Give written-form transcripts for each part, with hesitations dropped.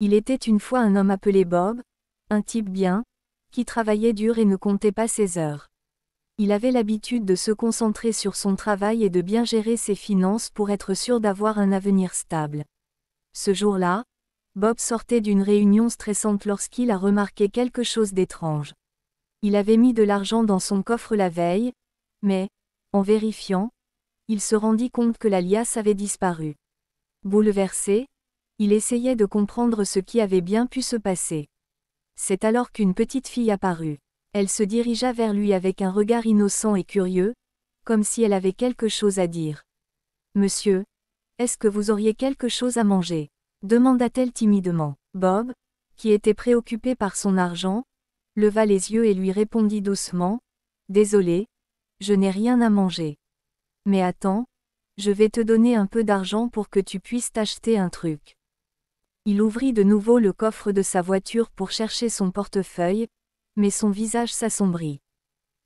Il était une fois un homme appelé Bob, un type bien, qui travaillait dur et ne comptait pas ses heures. Il avait l'habitude de se concentrer sur son travail et de bien gérer ses finances pour être sûr d'avoir un avenir stable. Ce jour-là, Bob sortait d'une réunion stressante lorsqu'il a remarqué quelque chose d'étrange. Il avait mis de l'argent dans son coffre la veille, mais, en vérifiant, il se rendit compte que la liasse avait disparu. Bouleversé, il essayait de comprendre ce qui avait bien pu se passer. C'est alors qu'une petite fille apparut. Elle se dirigea vers lui avec un regard innocent et curieux, comme si elle avait quelque chose à dire. « Monsieur, est-ce que vous auriez quelque chose à manger ?» demanda-t-elle timidement. Bob, qui était préoccupé par son argent, leva les yeux et lui répondit doucement, « Désolé, je n'ai rien à manger. Mais attends, je vais te donner un peu d'argent pour que tu puisses t'acheter un truc. » Il ouvrit de nouveau le coffre de sa voiture pour chercher son portefeuille, mais son visage s'assombrit.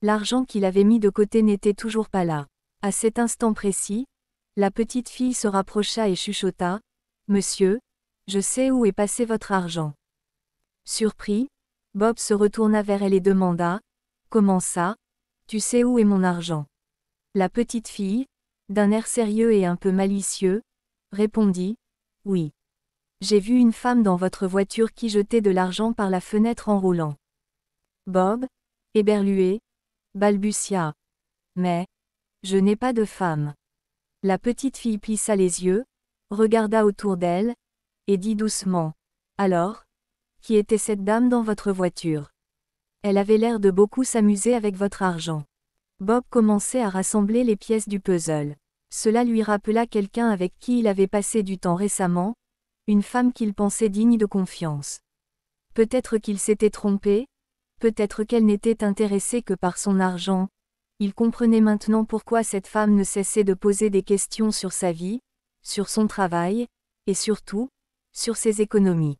L'argent qu'il avait mis de côté n'était toujours pas là. À cet instant précis, la petite fille se rapprocha et chuchota, « Monsieur, je sais où est passé votre argent. » Surpris, Bob se retourna vers elle et demanda, « Comment ça, tu sais où est mon argent ?» La petite fille, d'un air sérieux et un peu malicieux, répondit, « Oui. J'ai vu une femme dans votre voiture qui jetait de l'argent par la fenêtre en roulant. » Bob, éberlué, balbutia, « Mais, je n'ai pas de femme. » La petite fille plissa les yeux, regarda autour d'elle, et dit doucement, « Alors, qui était cette dame dans votre voiture? Elle avait l'air de beaucoup s'amuser avec votre argent. » Bob commençait à rassembler les pièces du puzzle. Cela lui rappela quelqu'un avec qui il avait passé du temps récemment, une femme qu'il pensait digne de confiance. Peut-être qu'il s'était trompé, peut-être qu'elle n'était intéressée que par son argent. Il comprenait maintenant pourquoi cette femme ne cessait de poser des questions sur sa vie, sur son travail, et surtout, sur ses économies.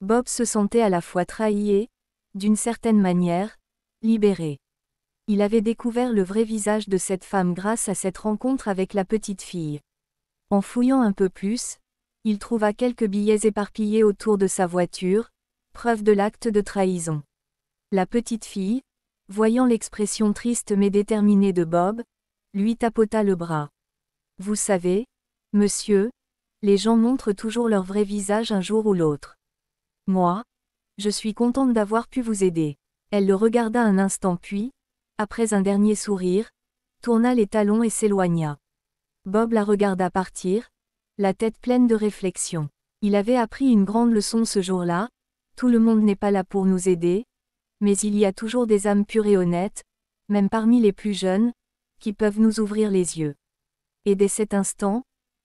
Bob se sentait à la fois trahi et, d'une certaine manière, libéré. Il avait découvert le vrai visage de cette femme grâce à cette rencontre avec la petite fille. En fouillant un peu plus, il trouva quelques billets éparpillés autour de sa voiture, preuve de l'acte de trahison. La petite fille, voyant l'expression triste mais déterminée de Bob, lui tapota le bras. « Vous savez, monsieur, les gens montrent toujours leur vrai visage un jour ou l'autre. Moi, je suis contente d'avoir pu vous aider. » Elle le regarda un instant puis, après un dernier sourire, tourna les talons et s'éloigna. Bob la regarda partir, la tête pleine de réflexion. Il avait appris une grande leçon ce jour-là, tout le monde n'est pas là pour nous aider, mais il y a toujours des âmes pures et honnêtes, même parmi les plus jeunes, qui peuvent nous ouvrir les yeux. Et dès cet instant,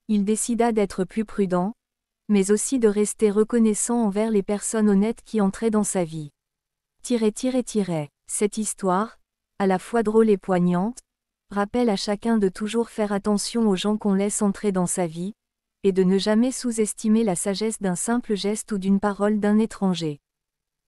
il décida d'être plus prudent, mais aussi de rester reconnaissant envers les personnes honnêtes qui entraient dans sa vie. Cette histoire, à la fois drôle et poignante, rappelle à chacun de toujours faire attention aux gens qu'on laisse entrer dans sa vie, et de ne jamais sous-estimer la sagesse d'un simple geste ou d'une parole d'un étranger.